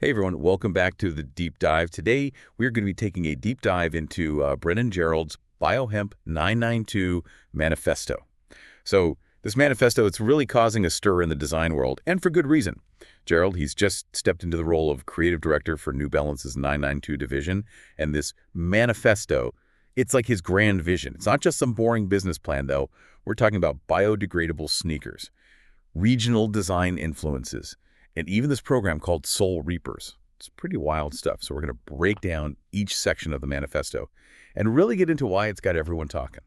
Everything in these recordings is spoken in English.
Hey everyone, welcome back to the Deep Dive. Today, we're going to be taking a deep dive into Brennan Gerald's Bio-Hemp 992 Manifesto. So this manifesto, it's really causing a stir in the design world, and for good reason. Gerald, he's just stepped into the role of creative director for New Balance's 992 division, and this manifesto, it's like his grand vision. It's not just some boring business plan, though. We're talking about biodegradable sneakers, regional design influences, and even this program called Soul Reapers. It's pretty wild stuff. So we're going to break down each section of the manifesto and really get into why it's got everyone talking.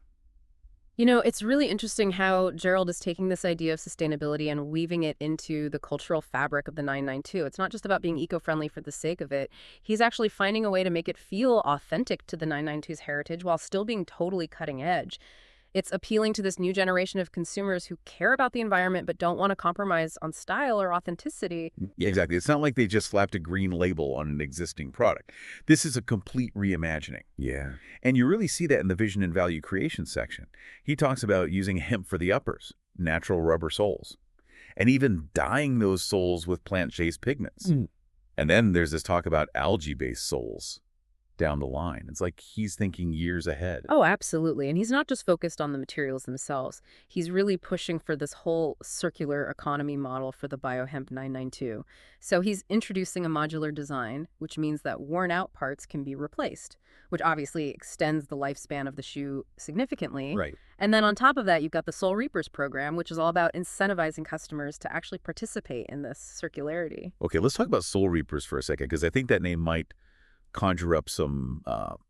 You know, it's really interesting how Gerald is taking this idea of sustainability and weaving it into the cultural fabric of the 992. It's not just about being eco-friendly for the sake of it. He's actually finding a way to make it feel authentic to the 992's heritage while still being totally cutting edge. It's appealing to this new generation of consumers who care about the environment but don't want to compromise on style or authenticity. Yeah, exactly. It's not like they just slapped a green label on an existing product. This is a complete reimagining. Yeah. And you really see that in the vision and value creation section. He talks about using hemp for the uppers, natural rubber soles, and even dyeing those soles with plant-based pigments. And then there's this talk about algae-based soles down the line. It's like he's thinking years ahead. Oh, absolutely. And he's not just focused on the materials themselves. He's really pushing for this whole circular economy model for the Bio-Hemp 992. So he's introducing a modular design, which means that worn-out parts can be replaced, which obviously extends the lifespan of the shoe significantly. Right. And then on top of that, you've got the Soul Reapers program, which is all about incentivizing customers to actually participate in this circularity. Okay, let's talk about Soul Reapers for a second, because I think that name might conjure up some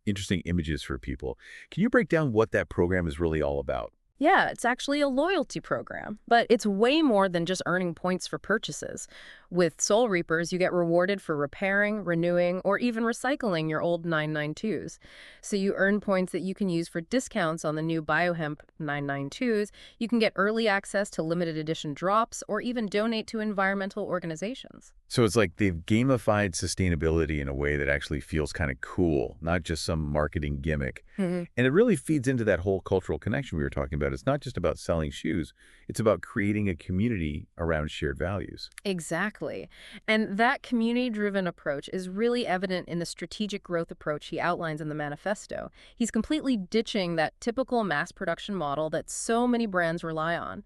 interesting images for people. Can you break down what that program is really all about? Yeah, it's actually a loyalty program, but it's way more than just earning points for purchases. With Soul Reapers, you get rewarded for repairing, renewing, or even recycling your old 992s. So you earn points that you can use for discounts on the new Bio-Hemp 992s. You can get early access to limited edition drops, or even donate to environmental organizations. So it's like they've gamified sustainability in a way that actually feels kind of cool, not just some marketing gimmick. And it really feeds into that whole cultural connection we were talking about. It's not just about selling shoes. It's about creating a community around shared values. Exactly. And that community-driven approach is really evident in the strategic growth approach he outlines in the manifesto. He's completely ditching that typical mass production model that so many brands rely on.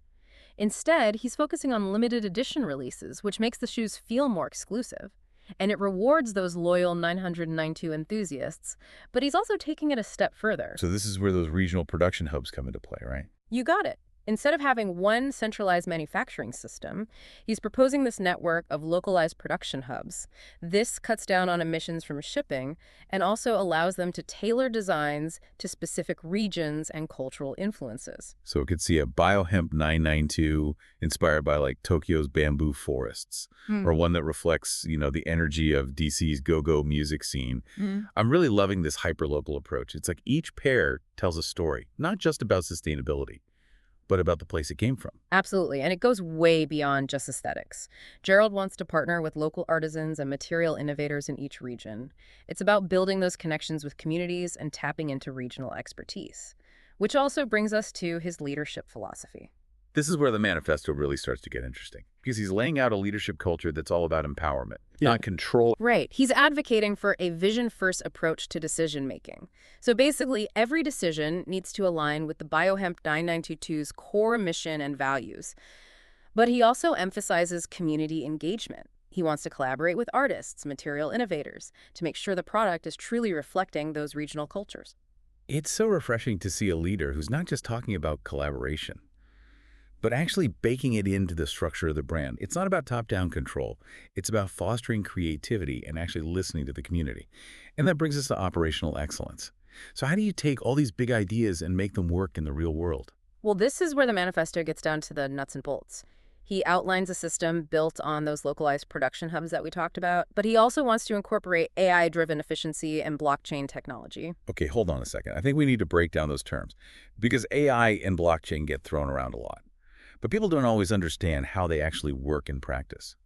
Instead, he's focusing on limited edition releases, which makes the shoes feel more exclusive. And it rewards those loyal 992 enthusiasts, but he's also taking it a step further. So this is where those regional production hubs come into play, right? You got it. Instead of having one centralized manufacturing system, he's proposing this network of localized production hubs. This cuts down on emissions from shipping and also allows them to tailor designs to specific regions and cultural influences. So it could see a Bio-Hemp 992 inspired by like Tokyo's bamboo forests, or one that reflects, the energy of DC's go-go music scene. I'm really loving this hyperlocal approach. It's like each pair tells a story, not just about sustainability, but about the place it came from. Absolutely, and it goes way beyond just aesthetics. Gerald wants to partner with local artisans and material innovators in each region. It's about building those connections with communities and tapping into regional expertise, which also brings us to his leadership philosophy. This is where the manifesto really starts to get interesting, because he's laying out a leadership culture that's all about empowerment, not control. Right. He's advocating for a vision-first approach to decision-making. So basically, every decision needs to align with the Bio-Hemp 992's core mission and values. But he also emphasizes community engagement. He wants to collaborate with artists, material innovators, to make sure the product is truly reflecting those regional cultures. It's so refreshing to see a leader who's not just talking about collaboration, but actually baking it into the structure of the brand. It's not about top-down control. It's about fostering creativity and actually listening to the community. And that brings us to operational excellence. So how do you take all these big ideas and make them work in the real world? Well, this is where the manifesto gets down to the nuts and bolts. He outlines a system built on those localized production hubs that we talked about, but he also wants to incorporate AI-driven efficiency and blockchain technology. Okay, hold on a second. I think we need to break down those terms, because AI and blockchain get thrown around a lot. But people don't always understand how they actually work in practice.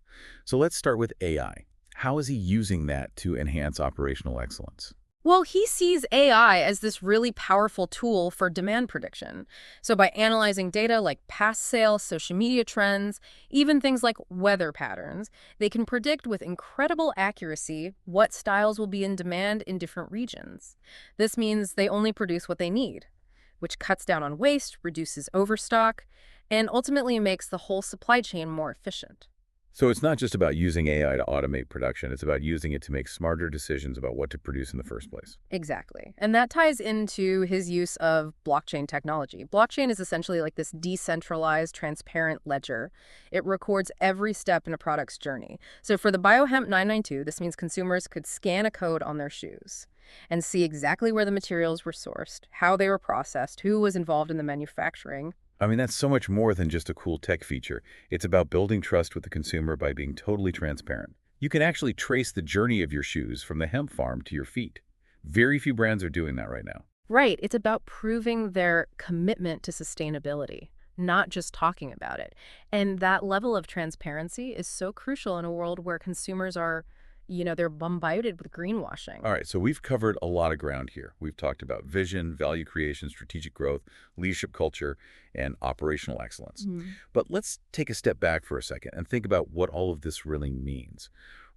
So let's start with AI. How is he using that to enhance operational excellence? Well, he sees AI as this really powerful tool for demand prediction. So by analyzing data like past sales, social media trends, even things like weather patterns, they can predict with incredible accuracy what styles will be in demand in different regions. This means they only produce what they need, which cuts down on waste, reduces overstock, and ultimately makes the whole supply chain more efficient. So it's not just about using AI to automate production, it's about using it to make smarter decisions about what to produce in the first place. Exactly. And that ties into his use of blockchain technology. Blockchain is essentially like this decentralized, transparent ledger. It records every step in a product's journey. So for the Bio-Hemp 992, this means consumers could scan a code on their shoes and see exactly where the materials were sourced, how they were processed, who was involved in the manufacturing. I mean, that's so much more than just a cool tech feature. It's about building trust with the consumer by being totally transparent. You can actually trace the journey of your shoes from the hemp farm to your feet. Very few brands are doing that right now. Right. It's about proving their commitment to sustainability, not just talking about it. And that level of transparency is so crucial in a world where consumers are, they're bombarded with greenwashing. All right, so we've covered a lot of ground here. We've talked about vision, value creation, strategic growth, leadership culture, and operational excellence. Mhm. But let's take a step back for a second and think about what all of this really means.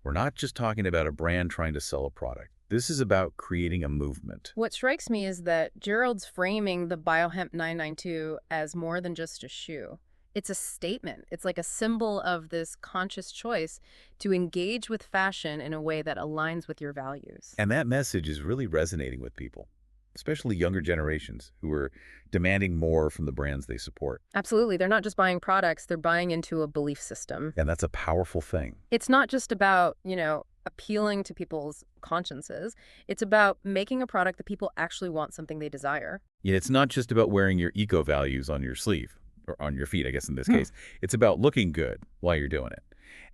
We're not just talking about a brand trying to sell a product. This is about creating a movement. What strikes me is that Gerald's framing the Biohemp 992 as more than just a shoe. It's a statement. It's like a symbol of this conscious choice to engage with fashion in a way that aligns with your values. And that message is really resonating with people, especially younger generations who are demanding more from the brands they support. Absolutely. They're not just buying products, they're buying into a belief system. And that's a powerful thing. It's not just about, appealing to people's consciences. It's about making a product that people actually want, something they desire. Yeah, it's not just about wearing your eco values on your sleeve, or on your feet, I guess in this case. It's about looking good while you're doing it.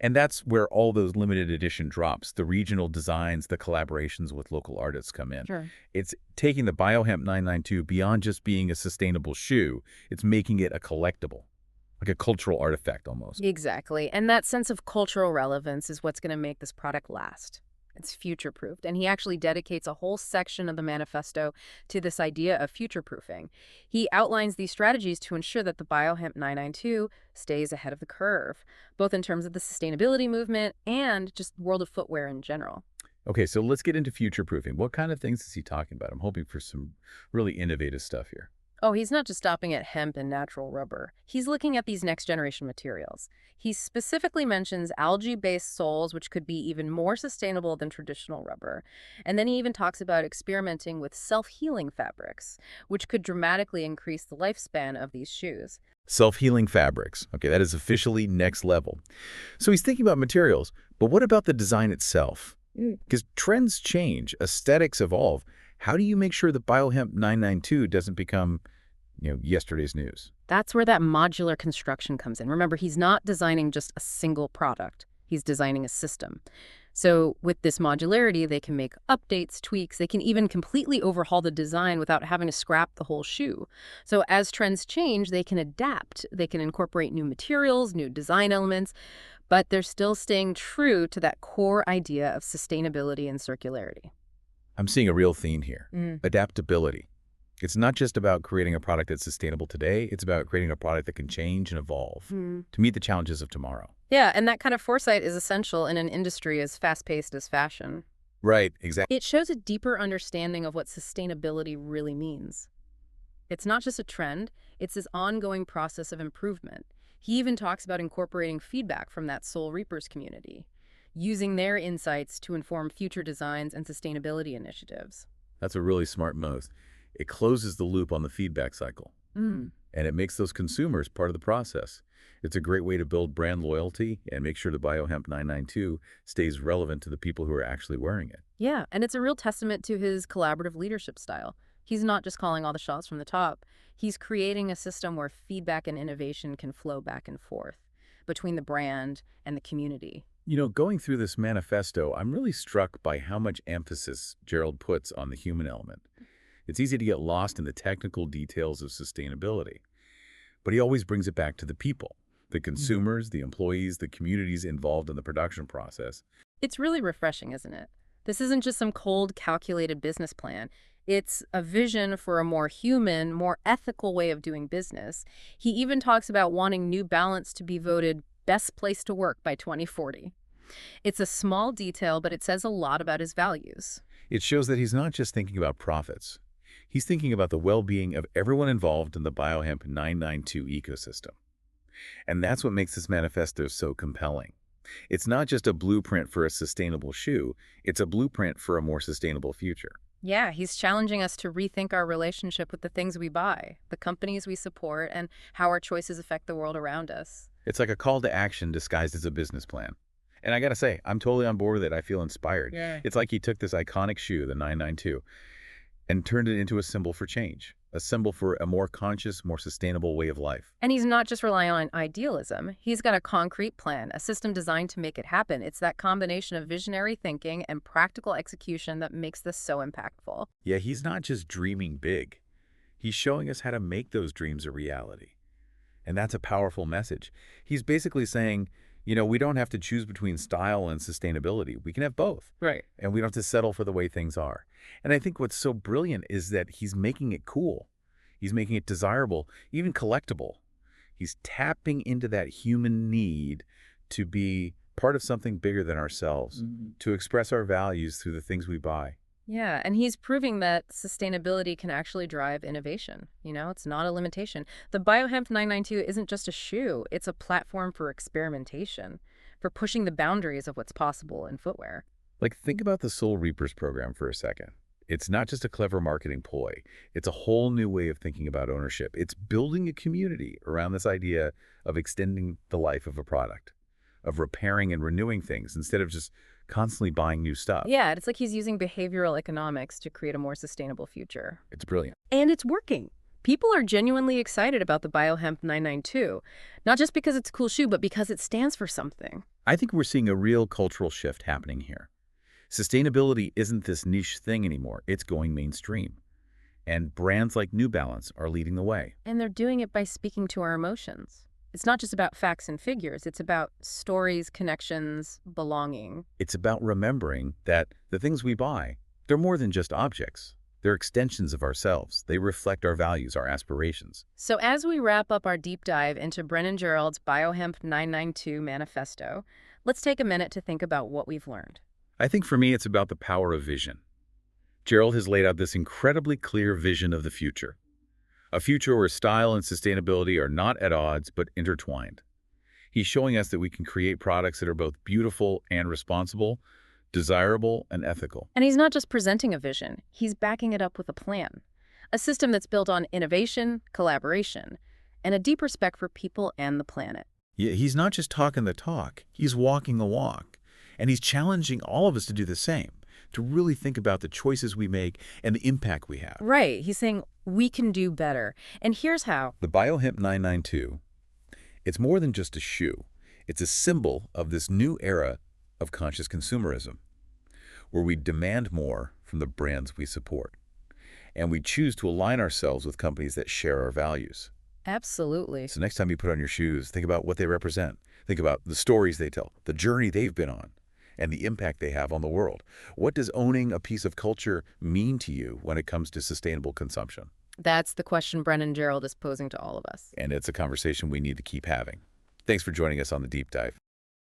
And that's where all those limited edition drops, the regional designs, the collaborations with local artists come in. Sure. It's taking the Biohemp 992 beyond just being a sustainable shoe. It's making it a collectible, like a cultural artifact almost. Exactly. And that sense of cultural relevance is what's going to make this product last. It's future-proofed. And he actually dedicates a whole section of the manifesto to this idea of future-proofing. He outlines these strategies to ensure that the Biohemp 992 stays ahead of the curve, both in terms of the sustainability movement and just world of footwear in general. Okay, so let's get into future proofing. What kind of things is he talking about? I'm hoping for some really innovative stuff here. Oh, he's not just stopping at hemp and natural rubber. He's looking at these next-generation materials. He specifically mentions algae-based soles, which could be even more sustainable than traditional rubber. And then he even talks about experimenting with self-healing fabrics, which could dramatically increase the lifespan of these shoes. Self-healing fabrics. Okay, that is officially next level. So he's thinking about materials, but what about the design itself? Because trends change, aesthetics evolve. How do you make sure that Biohemp 992 doesn't become, yesterday's news? That's where that modular construction comes in. Remember, he's not designing just a single product. He's designing a system. So with this modularity, they can make updates, tweaks. They can even completely overhaul the design without having to scrap the whole shoe. So as trends change, they can adapt. They can incorporate new materials, new design elements, but they're still staying true to that core idea of sustainability and circularity. I'm seeing a real theme here. Adaptability. It's not just about creating a product that's sustainable today. It's about creating a product that can change and evolve to meet the challenges of tomorrow. Yeah, and that kind of foresight is essential in an industry as fast-paced as fashion. Right, exactly. It shows a deeper understanding of what sustainability really means. It's not just a trend, it's this ongoing process of improvement. He even talks about incorporating feedback from that Soul Reapers community, using their insights to inform future designs and sustainability initiatives. That's a really smart move. It closes the loop on the feedback cycle, and it makes those consumers part of the process. It's a great way to build brand loyalty and make sure the Biohemp 992 stays relevant to the people who are actually wearing it. Yeah, and it's a real testament to his collaborative leadership style. He's not just calling all the shots from the top. He's creating a system where feedback and innovation can flow back and forth between the brand and the community. Going through this manifesto, I'm really struck by how much emphasis Gerald puts on the human element. It's easy to get lost in the technical details of sustainability, but he always brings it back to the people, the consumers, the employees, the communities involved in the production process. It's really refreshing, isn't it? This isn't just some cold, calculated business plan. It's a vision for a more human, more ethical way of doing business. He even talks about wanting New Balance to be voted best place to work by 2040. It's a small detail, but it says a lot about his values. It shows that he's not just thinking about profits. He's thinking about the well-being of everyone involved in the Bio-Hemp 992 ecosystem. And that's what makes this manifesto so compelling. It's not just a blueprint for a sustainable shoe, it's a blueprint for a more sustainable future. Yeah, he's challenging us to rethink our relationship with the things we buy, the companies we support, and how our choices affect the world around us. It's like a call to action disguised as a business plan. And I gotta say, I'm totally on board with it. I feel inspired. Yeah. It's like he took this iconic shoe, the 992, and turned it into a symbol for change, a symbol for a more conscious, more sustainable way of life. And he's not just relying on idealism. He's got a concrete plan, a system designed to make it happen. It's that combination of visionary thinking and practical execution that makes this so impactful. Yeah, he's not just dreaming big. He's showing us how to make those dreams a reality. And that's a powerful message. He's basically saying, we don't have to choose between style and sustainability. We can have both. Right. And we don't have to settle for the way things are. And I think what's so brilliant is that he's making it cool. He's making it desirable, even collectible. He's tapping into that human need to be part of something bigger than ourselves, to express our values through the things we buy. Yeah, and he's proving that sustainability can actually drive innovation. It's not a limitation. The Bio-Hemp 992 isn't just a shoe. It's a platform for experimentation, for pushing the boundaries of what's possible in footwear. Like, think about the Soul Reapers program for a second. It's not just a clever marketing ploy. It's a whole new way of thinking about ownership. It's building a community around this idea of extending the life of a product, of repairing and renewing things instead of just constantly buying new stuff. Yeah, it's like he's using behavioral economics to create a more sustainable future. It's brilliant. And it's working. People are genuinely excited about the Bio-Hemp 992, not just because it's a cool shoe, but because it stands for something. I think we're seeing a real cultural shift happening here. Sustainability isn't this niche thing anymore. It's going mainstream. And brands like New Balance are leading the way. And they're doing it by speaking to our emotions. It's not just about facts and figures. It's about stories, connections, belonging. It's about remembering that the things we buy, they're more than just objects. They're extensions of ourselves. They reflect our values, our aspirations. So as we wrap up our deep dive into Brennan Gerald's Bio-Hemp 992 manifesto, let's take a minute to think about what we've learned. I think for me, it's about the power of vision. Gerald has laid out this incredibly clear vision of the future. A future where style and sustainability are not at odds, but intertwined. He's showing us that we can create products that are both beautiful and responsible, desirable and ethical. And he's not just presenting a vision, he's backing it up with a plan. A system that's built on innovation, collaboration, and a deep respect for people and the planet. Yeah, he's not just talking the talk, he's walking the walk. And he's challenging all of us to do the same, to really think about the choices we make and the impact we have. Right. He's saying we can do better. And here's how. The Bio-Hemp 992, it's more than just a shoe. It's a symbol of this new era of conscious consumerism, where we demand more from the brands we support. And we choose to align ourselves with companies that share our values. Absolutely. So next time you put on your shoes, think about what they represent. Think about the stories they tell, the journey they've been on, and the impact they have on the world. What does owning a piece of culture mean to you when it comes to sustainable consumption? That's the question Brennan Gerald is posing to all of us. And it's a conversation we need to keep having. Thanks for joining us on The Deep Dive.